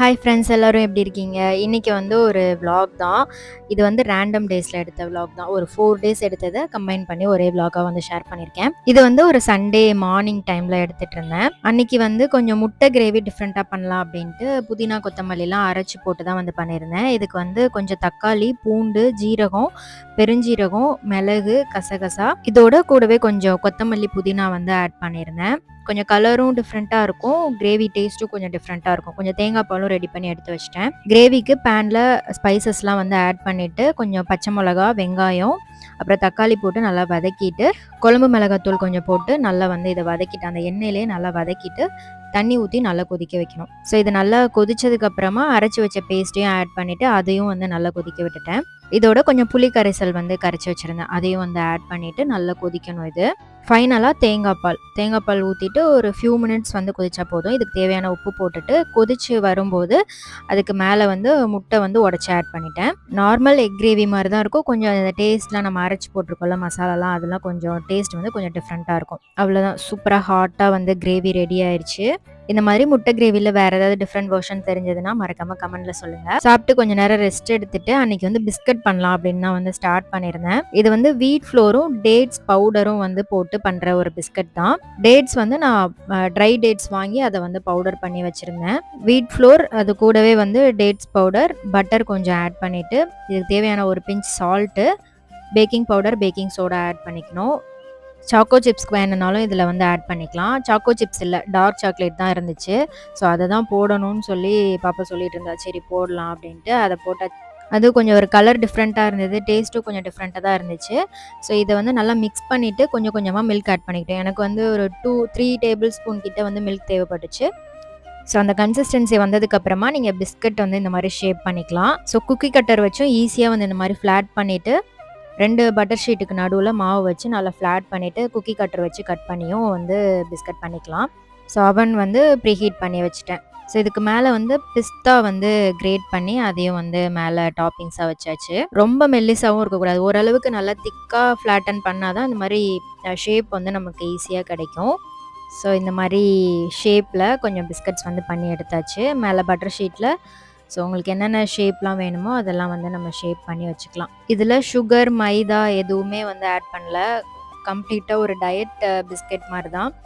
Hi friends, எல்லாரும் எப்படி இருக்கீங்க? இன்னைக்கு வந்து ஒரு vlog தான். இது வந்து ரேண்டம் டேஸ்ல எடுத்த vlog தான். ஒரு 4 டேஸ் எடுத்தத கம்பைன் பண்ணி ஒரே vlog-ஆ வந்து ஷேர் பண்ணியிருக்கேன். இது வந்து ஒரு சண்டே மார்னிங் டைம்ல எடுத்துட்டு இருந்தேன். அன்னைக்கு வந்து கொஞ்சம் முட்டை கிரேவி டிஃப்ரெண்ட்டா பண்ணலாம் அப்படின்ட்டு புதினா, கொத்தமல்லிலாம் அரைச்சு போட்டு தான் வந்து பண்ணியிருந்தேன். இதுக்கு வந்து கொஞ்சம் தக்காளி, பூண்டு, ஜீரகம், பெருஞ்சீரகம், மிளகு, கசகசா இதோட கூடவே கொஞ்சம் கொத்தமல்லி, புதினா வந்து ஆட் பண்ணியிருந்தேன். கொஞ்சம் கலரும் டிஃப்ரெண்ட்டா இருக்கும். கிரேவி டேஸ்ட்டும் கொஞ்சம் டிஃப்ரெண்ட்டா இருக்கும். கொஞ்சம் தேங்காய் பாலும் ரெடி பண்ணி எடுத்து வச்சுட்டேன். கிரேவிக்கு பேன்ல ஸ்பைசஸ்லாம் வந்து ஆட் பண்ணிட்டு, கொஞ்சம் பச்சை மிளகா, வெங்காயம், அப்புறம் தக்காளி போட்டு நல்லா வதக்கிட்டு, குழம்பு மிளகாத்தூள் கொஞ்சம் போட்டு நல்லா வந்து இதை வதக்கிட்டு அந்த எண்ணெயிலேயே நல்லா வதக்கிட்டு தண்ணி ஊற்றி நல்லா கொதிக்க வைக்கணும். ஸோ இது நல்லா கொதிச்சதுக்கு அப்புறமா அரைச்சி வச்ச பேஸ்ட்டையும் ஆட் பண்ணிட்டு அதையும் வந்து நல்லா கொதிக்க விட்டுட்டேன். இதோட கொஞ்சம் புளி கரைசல் வந்து கரைச்சி வச்சிருந்தேன். அதையும் வந்து ஆட் பண்ணிட்டு நல்லா கொதிக்கணும். இது ஃபைனலாக தேங்காய் பால் ஊற்றிட்டு ஒரு ஃபியூ மினிட்ஸ் வந்து கொதிச்சா போதும். இதுக்கு தேவையான உப்பு போட்டுட்டு கொதிச்சு வரும்போது அதுக்கு மேலே வந்து முட்டை வந்து உடச்சி ஆட் பண்ணிட்டேன். நார்மல் எக் கிரேவி மாதிரி தான் இருக்கும். கொஞ்சம் அந்த டேஸ்ட்லாம் நம்ம அரைச்சி போட்டிருக்கோம்ல மசாலாலாம், அதெல்லாம் கொஞ்சம் டேஸ்ட் வந்து கொஞ்சம் டிஃப்ரெண்ட்டாக இருக்கும். அவ்வளோதான், சூப்பராக ஹாட்டாக வந்து கிரேவி ரெடி ஆயிடுச்சு. இந்த மாதிரி முட்டை கிரேவியில் வேறு ஏதாவது டிஃப்ரெண்ட் வெர்ஷன் தெரிஞ்சதுன்னா மறக்காமல் கமெண்ட்டில் சொல்லுங்கள். சாப்பிட்டு கொஞ்சம் நேரம் ரெஸ்ட் எடுத்துட்டு அன்றைக்கி வந்து பிஸ்கட் பண்ணலாம் அப்படின்னு நான் வந்து ஸ்டார்ட் பண்ணியிருந்தேன். இது வந்து வீட் ஃப்ளோரும் டேட்ஸ் பவுடரும் வந்து போட்டு பண்ணுற ஒரு பிஸ்கட் தான். டேட்ஸ் வந்து நான் ட்ரை டேட்ஸ் வாங்கி அதை வந்து பவுடர் பண்ணி வச்சுருந்தேன். வீட் ஃப்ளோர், அது கூடவே வந்து டேட்ஸ் பவுடர், பட்டர் கொஞ்சம் ஆட் பண்ணிவிட்டு இதுக்கு தேவையான ஒரு pinch salt, baking powder, baking soda add பண்ணிக்கணும். சாக்கோ சிப்ஸ்க்கு வேணுனாலும் இதில் வந்து ஆட் பண்ணிக்கலாம். சாக்கோ சிப்ஸ் இல்லை, டார்க் சாக்லேட் தான் இருந்துச்சு. ஸோ அதை தான் போடணும்னு சொல்லி பாப்பா சொல்லிட்டு இருந்தா. சரி போடலாம் அப்படின்ட்டு அதை போட்டால் அது கொஞ்சம் ஒரு கலர் டிஃப்ரெண்ட்டாக இருந்தது. டேஸ்ட்டும் கொஞ்சம் டிஃப்ரெண்ட்டாக தான் இருந்துச்சு. ஸோ இதை வந்து நல்லா மிக்ஸ் பண்ணிவிட்டு கொஞ்சம் கொஞ்சமாக மில்க் ஆட் பண்ணிக்கிட்டேன். எனக்கு வந்து ஒரு 2-3 டேபிள் ஸ்பூன் கிட்ட வந்து மில்க் தேவைப்பட்டுச்சு. ஸோ அந்த கன்சிஸ்டன்சி வந்ததுக்கப்புறமா நீங்கள் பிஸ்கட் வந்து இந்த மாதிரி ஷேப் பண்ணிக்கலாம். ஸோ குக்கி கட்டர் வச்சும் ஈஸியாக வந்து இந்த மாதிரி ஃப்ளாட் பண்ணிவிட்டு 2 பட்டர் ஷீட்டுக்கு நடுவில் மாவு வச்சு நல்லா ஃப்ளாட் பண்ணிவிட்டு குக்கி கட்டர் வச்சு கட் பண்ணியும் வந்து பிஸ்கட் பண்ணிக்கலாம். ஸோ அவன் வந்து ப்ரீஹீட் பண்ணி வச்சுட்டேன். ஸோ இதுக்கு மேலே வந்து பிஸ்தா வந்து கிரேட் பண்ணி அதையும் வந்து மேலே டாப்பிங்ஸாக வச்சாச்சு. ரொம்ப மெல்லிசாகவும் இருக்கக்கூடாது, ஓரளவுக்கு நல்லா திக்காக ஃப்ளாட்டன் பண்ணால் தான் இந்த மாதிரி ஷேப் வந்து நமக்கு ஈஸியாக கிடைக்கும். ஸோ இந்த மாதிரி ஷேப்பில் கொஞ்சம் பிஸ்கட்ஸ் வந்து பண்ணி எடுத்தாச்சு. மேலே பட்டர் ஷீட்டில் ஸோ உங்களுக்கு என்னென்ன ஷேப்லாம் வேணுமோ அதெல்லாம் வந்து நம்ம ஷேப் பண்ணி வச்சுக்கலாம். இதில் சுகர், மைதா எதுவுமே வந்து ஆட் பண்ணல. கம்ப்ளீட்டாக ஒரு டயட் பிஸ்கட் மாதிரி தான்.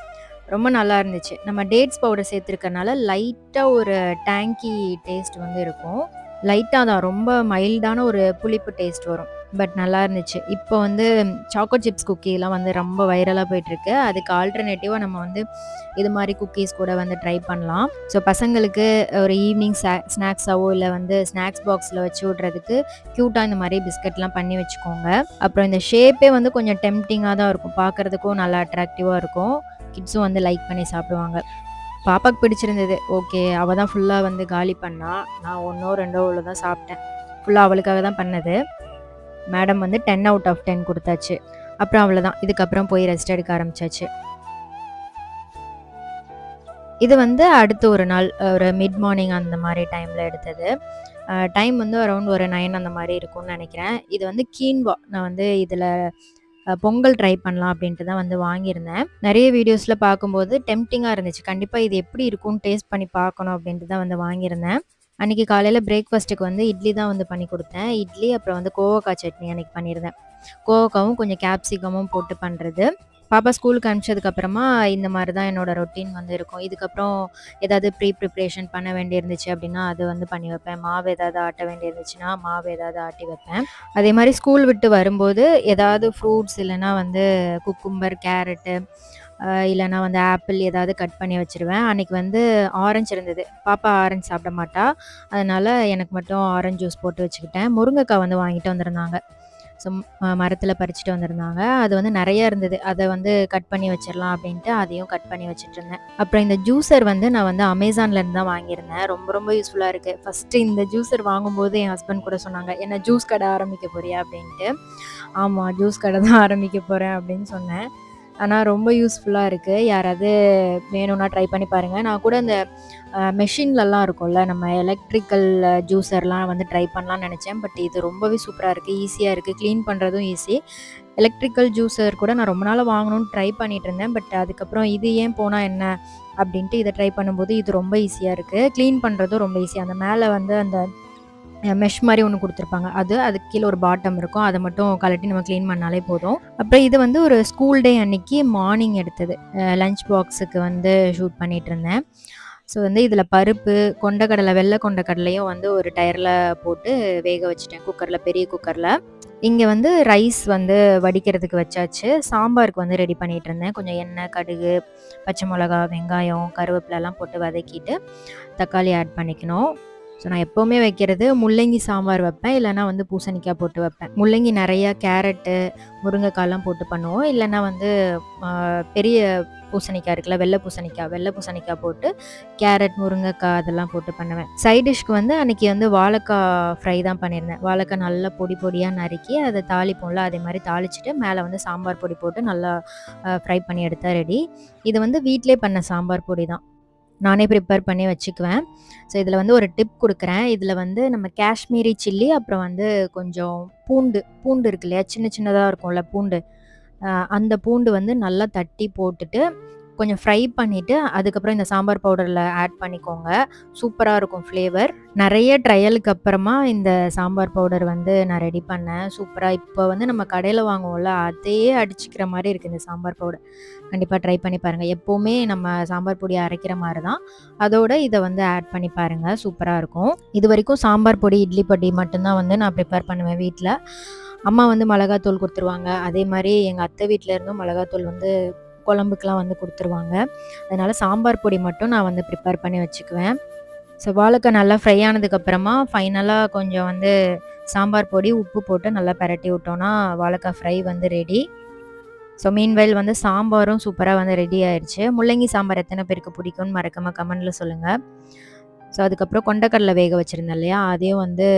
ரொம்ப நல்லா இருந்துச்சு. நம்ம டேட்ஸ் பவுடர் சேர்த்துருக்கனால லைட்டாக ஒரு டேங்கி டேஸ்ட் வந்து இருக்கும். லைட்டாக தான், ரொம்ப மைல்டான ஒரு புளிப்பு டேஸ்ட் வரும். பட் நல்லா இருந்துச்சு. இப்போ வந்து சாக்கோ சிப்ஸ் குக்கீலாம் வந்து ரொம்ப வைரலாக போயிட்டுருக்கு. அதுக்கு ஆல்டர்னேட்டிவாக நம்ம வந்து இது மாதிரி குக்கீஸ் கூட வந்து ட்ரை பண்ணலாம். ஸோ பசங்களுக்கு ஒரு ஈவினிங் ஸ்நாக்ஸாவோ இல்லை வந்து ஸ்நாக்ஸ் பாக்ஸில் வச்சு விட்றதுக்கு க்யூட்டாக இந்த மாதிரி பிஸ்கட்லாம் பண்ணி வச்சுக்கோங்க. அப்புறம் இந்த ஷேப்பே வந்து கொஞ்சம் டெம்ப்டிங்காக தான் இருக்கும், பார்க்குறதுக்கும் நல்லா அட்ராக்டிவாக இருக்கும். கிட்ஸும் வந்து லைக் பண்ணி சாப்பிடுவாங்க. பாப்பாவுக்கு பிடிச்சிருந்தது. ஓகே, அவள் தான் ஃபுல்லாக வந்து காலி பண்ணா. நான் 1ஓ 2ஓ இவ்வளோ தான் சாப்பிட்டேன். ஃபுல்லாக அவளுக்காக தான் பண்ணது. மேடம் வந்து 10 out of 10 கொடுத்தாச்சு. அப்புறம் அவ்வளோதான், இதுக்கப்புறம் போய் ரெஸ்ட் எடுக்க ஆரம்பிச்சாச்சு. இது வந்து அடுத்த ஒரு நாள் ஒரு மிட் மார்னிங் அந்த மாதிரி டைமில் எடுத்தது. டைம் வந்து அரௌண்ட் ஒரு 9 அந்த மாதிரி இருக்கும்னு நினைக்கிறேன். இது வந்து கீன்வா, நான் வந்து இதில் பொங்கல் ட்ரை பண்ணலாம் அப்படின்ட்டு தான் வந்து வாங்கியிருந்தேன். நிறைய வீடியோஸில் பார்க்கும்போது டெம்ப்டிங்காக இருந்துச்சு. கண்டிப்பாக இது எப்படி இருக்கும்னு டேஸ்ட் பண்ணி பார்க்கணும் அப்படின்ட்டு தான் வந்து வாங்கியிருந்தேன். அன்றைக்கி காலையில் பிரேக்ஃபாஸ்ட்டுக்கு வந்து இட்லி தான் வந்து பண்ணி கொடுத்தேன். இட்லி, அப்புறம் வந்து கோவக்காய் சட்னி அன்றைக்கி பண்ணியிருந்தேன். கோவக்காவும் கொஞ்சம் கேப்சிகமும் போட்டு பண்ணுறது. பாப்பா ஸ்கூலுக்கு அனுப்பிச்சதுக்கப்புறமா இந்த மாதிரி தான் என்னோடய ரொட்டீன் வந்து இருக்கும். இதுக்கப்புறம் ஏதாவது ப்ரிப்ரேஷன் பண்ண வேண்டியிருந்துச்சு அப்படின்னா அது வந்து பண்ணி வைப்பேன். மாவு ஏதாவது ஆட்ட வேண்டியிருந்துச்சுன்னா மாவு ஏதாவது ஆட்டி வைப்பேன். அதே மாதிரி ஸ்கூல் விட்டு வரும்போது ஏதாவது ஃப்ரூட்ஸ் இல்லைனா வந்து குக்கும்பர், கேரட்டு, இல்லைனா வந்து ஆப்பிள் ஏதாவது கட் பண்ணி வச்சுருவேன். அன்றைக்கி வந்து ஆரஞ்சு இருந்தது. பாப்பா ஆரஞ்சு சாப்பிட மாட்டா, அதனால் எனக்கு மட்டும் ஆரஞ்சு ஜூஸ் போட்டு வச்சுக்கிட்டேன். முருங்கைக்காய் வந்து வாங்கிட்டு வந்திருந்தாங்க. ஸோ மரத்தில் பறிச்சுட்டு வந்திருந்தாங்க. அது வந்து நிறையா இருந்தது. அதை வந்து கட் பண்ணி வச்சிடலாம் அப்படின்ட்டு அதையும் கட் பண்ணி வச்சுட்ருந்தேன். அப்புறம் இந்த ஜூஸர் வந்து நான் வந்து அமேசான்லேருந்து தான் வாங்கியிருந்தேன். ரொம்ப ரொம்ப யூஸ்ஃபுல்லாக இருக்குது. ஃபஸ்ட்டு இந்த ஜூஸர் வாங்கும்போது என் ஹஸ்பண்ட் கூட சொன்னாங்க, என்ன ஜூஸ் கடை ஆரம்பிக்க போறியா அப்படின்ட்டு. ஆமாம், ஜூஸ் கடை தான் ஆரம்பிக்க போகிறேன் அப்படின்னு சொன்னேன். ஆனா ரொம்ப யூஸ்ஃபுல்லா இருக்கு. யாராவது வேணும்னா ட்ரை பண்ணி பாருங்க. நான் கூட இந்த மெஷின்லலாம் இருக்கும்ல, நம்ம எலக்ட்ரிக்கல் ஜூஸர்லாம் வந்து ட்ரை பண்ணலான்னு நெனச்சேன். பட் இது ரொம்பவே சூப்பரா இருக்கு. ஈஸியா இருக்கு. கிளீன் பண்றதும் ஈஸி. எலக்ட்ரிக்கல் ஜூஸர் கூட நான் ரொம்ப நாளா வாங்கணும்னு ட்ரை பண்ணிட்டு இருந்தேன். பட் அதுக்கப்புறம் இது ஏன் போனா என்ன அப்படின்ட்டு இத ட்ரை பண்ணும்போது இது ரொம்ப ஈஸியா இருக்கு. கிளீன் பண்றதும் ரொம்ப ஈஸி. அந்த மேல வந்து அந்த மெஷ் மாரி ஒண்ணு குடுத்துருப்பாங்க. அதுக்கு கீழ ஒரு பாட்டம் இருக்கும். அத மட்டும் கழட்டி நம்ம கிளீன் பண்ணாலே போதும். அப்புறம் இது வந்து ஒரு ஸ்கூல் டே அன்னைக்கு மார்னிங் எடுத்தது. லஞ்ச் பாக்ஸுக்கு வந்து ஷூட் பண்ணிட்டுருந்தேன். ஸோ வந்து இதில பருப்பு, கொண்டைக்கடலை, வெள்ள கொண்டைக்கடலையும் வந்து ஒரு டயர்ல போட்டு வேக வச்சுட்டேன் குக்கர்ல, பெரிய குக்கர்ல. இங்க வந்து ரைஸ் வந்து வடிக்கிறதுக்கு வச்சாச்சு. சாம்பாருக்கு வந்து ரெடி பண்ணிட்டுருந்தேன். கொஞ்சம் எண்ணெய், கடுகு, பச்சை மிளகா, வெங்காயம், கருவேப்பிலலாம் போட்டு வதக்கிட்டு, தக்காளி ஆட் பண்ணிக்கணும். ஸோ நான் எப்பவுமே வைக்கிறது முள்ளங்கி சாம்பார் வைப்பேன். இல்லன்னா வந்து பூசணிக்காய் போட்டு வைப்பேன். முள்ளங்கி நெறையா கேரட்டு, முருங்கைக்காய்லாம் போட்டு பண்ணுவோம். இல்லன்னா வந்து பெரிய பூசணிக்காய் இருக்குல்ல, வெள்ள பூசணிக்காய் போட்டு கேரட், முருங்கைக்காய் அதெல்லாம் போட்டு பண்ணுவேன். சைட் டிஷ்க்கு வந்து அன்னைக்கு வந்து வாழைக்காய் ஃப்ரை தான் பண்ணியிருந்தேன். வாழைக்காய் நல்லா பொடி பொடியா நறுக்கி அத தாளிப்போம்ல, அதே மாரி தாளிச்சுட்டு மேல வந்து சாம்பார் பொடி போட்டு நல்லா ஃப்ரை பண்ணி எடுத்தா ரெடி. இது வந்து வீட்லயே பண்ண சாம்பார் பொடி தான். நானே ப்ரிப்பேர் பண்ணி வச்சுக்குவேன். ஸோ இதில வந்து ஒரு டிப் குடுக்குறேன். இதில வந்து நம்ம காஷ்மீரி சில்லி அப்புறம் வந்து கொஞ்சம் பூண்டு இருக்கு இல்லையா? சின்ன சின்னதா இருக்கும்ல பூண்டு. அந்த பூண்டு வந்து நல்லா தட்டி போட்டுட்டு, கொஞ்சம் ஃப்ரை பண்ணிட்டு, அதுக்கப்புறம் இந்த சாம்பார் பவுடர்ல ஆட் பண்ணிக்கோங்க. சூப்பரா இருக்கும் ஃப்ளேவர். நெறைய ட்ரையலுக்கு அப்புறமா இந்த சாம்பார் பவுடர் வந்து நான் ரெடி பண்ணேன். சூப்பரா இப்ப வந்து நம்ம கடையில வாங்குவோம்ல, அதையே அடிச்சுக்கிற மாரி இருக்கு இந்த சாம்பார் பவுடர். கண்டிப்பா ட்ரை பண்ணி பாருங்க. எப்பவுமே நம்ம சாம்பார் பொடி அரைக்கிற மாரி தான். அதோட இத வந்து ஆட் பண்ணி பாருங்க. சூப்பரா இருக்கும். இதுவரைக்கும் சாம்பார் பொடி, இட்லி பொடி மட்டும் தான் வந்து நான் ப்ரிப்பேர் பண்ணுவேன் வீட்ல. அம்மா வந்து மிளகாத்தூள் குடுத்துருவாங்க. அதே மாரி எங்க அத்தை வீட்ல இருந்தும் மிளகாத்தூள் வந்து குழம்புக்குலாம் வந்து குடுத்துருவாங்க. அதனால சாம்பார் பொடி மட்டும் நான் வந்து ப்ரிப்பேர் பண்ணி வச்சுக்குவேன். ஸோ வாழைக்காய் நல்லா ஃப்ரை ஆனதுக்கப்புறமா ஃபைனலா கொஞ்சம் வந்து சாம்பார் பொடி, உப்பு போட்டு நல்லா பெரட்டி விட்டோம்னா, வாழைக்காய் ஃப்ரை வந்து ரெடி. ஸோ மீன்வைல் வந்து சாம்பாரும் சூப்பரா வந்து ரெடி ஆயிருச்சு. முள்ளங்கி சாம்பார் எத்தன பேருக்கு பிடிக்கும்னு மறக்காம கமெண்ட்ல சொல்லுங்க. ஸோ அதுக்கப்புறம் கொண்டைக்கடலை வேக வச்சிருந்தேன் இல்லையா? அதையும் வந்து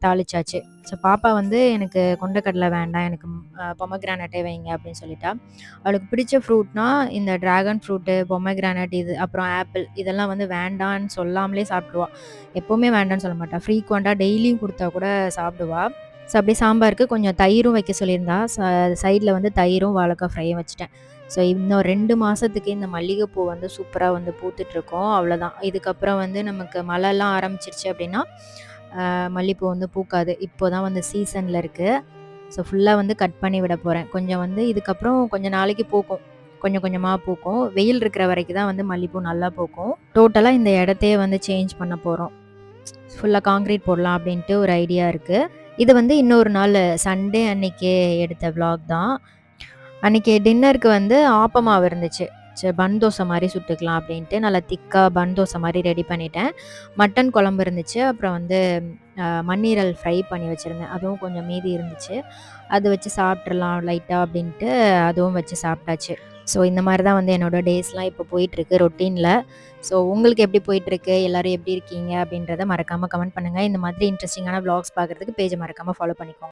தாளிச்சாச்சு. ஸோ பாப்பா வந்து எனக்கு கொண்டைக்கடலை வேண்டாம். எனக்கு பொமோகிரானேட்டே வைங்க அப்படின்னு சொல்லிட்டா. அவளுக்கு பிடிச்ச ஃப்ரூட்னா இந்த டிராகன் ஃப்ரூட்டு, பொமோகிரானேட் இது அப்புறம் ஆப்பிள் இதெல்லாம் வந்து வேண்டான்னு சொல்லாமலே சாப்பிட்டுருவா. எப்பவுமே வேண்டான்னு சொல்ல மாட்டா. ஃப்ரீக்வென்ட்டா டெய்லியும் குடுத்தா கூட சாப்பிடுவா. ஸோ அப்படியே சாம்பாருக்கு கொஞ்சம் தயிரும் வைக்க சொல்லியிருந்தா. சைட்ல வந்து தயிரும் வாழைக்காய் ஃப்ரையும் வச்சுட்டேன். ஸோ இன்னும் 2 மாசத்துக்கு இந்த மல்லிகைப்பூ வந்து சூப்பரா வந்து பூத்துட்ருக்கும். அவ்வளோதான். இதுக்கப்புறம் வந்து நமக்கு மழைலாம் ஆரம்பிச்சிருச்சு அப்படின்னா, மல்லிப்பூ வந்து பூக்காது. இப்போ தான் வந்து சீசன்ல இருக்கு. ஸோ ஃபுல்லா வந்து கட் பண்ணி விட போறேன். கொஞ்சம் வந்து இதுக்கப்புறம் கொஞ்ச நாளைக்கு பூக்கும். கொஞ்சம் கொஞ்சமா பூக்கும். வெயில் இருக்கிற வரைக்கும் தான் வந்து மல்லிப்பூ நல்லா பூக்கும். டோட்டலா இந்த இடத்தையே வந்து சேஞ்ச் பண்ண போறோம். ஃபுல்லா கான்கிரீட் போடலாம் அப்படின்ட்டு ஒரு ஐடியா இருக்கு. இது வந்து இன்னொரு நாள் சண்டே அன்னைக்கு எடுத்த விளாக் தான். அன்னைக்கு டின்னருக்கு வந்து ஆப்ப மாவு இருந்துச்சு. சரி பன் தோசை மாரி சுட்டுக்கலாம் அப்படின்ட்டு நல்லா திக்கா பன் தோசை மாரி ரெடி பண்ணிட்டேன். மட்டன் குழம்பு இருந்துச்சு. அப்புறம் வந்து மண்ணீரல் ஃப்ரை பண்ணி வச்சிருந்தேன். அதுவும் கொஞ்சம் மீதி இருந்துச்சு. அது வச்சு சாப்பிட்றலாம் லைட்டா அப்படின்ட்டு அதுவும் வச்சு சாப்பிட்டாச்சு. ஸோ இந்த மாரி தான் வந்து என்னோட டேஸ்லாம் இப்போ போயிட்டுருக்கு ரொட்டீன்ல. ஸோ உங்களுக்கு எப்படி போயிட்டுருக்கு? எல்லாரும் எப்படி இருக்கீங்க? அப்படின்றத மறக்காம கமெண்ட் பண்ணுங்க. இந்த மாதிரி இன்ட்ரெஸ்டிங்கான விளாக்ஸ் பார்க்குறதுக்கு பேஜ மறக்காம ஃபாலோ பண்ணிக்கோங்க.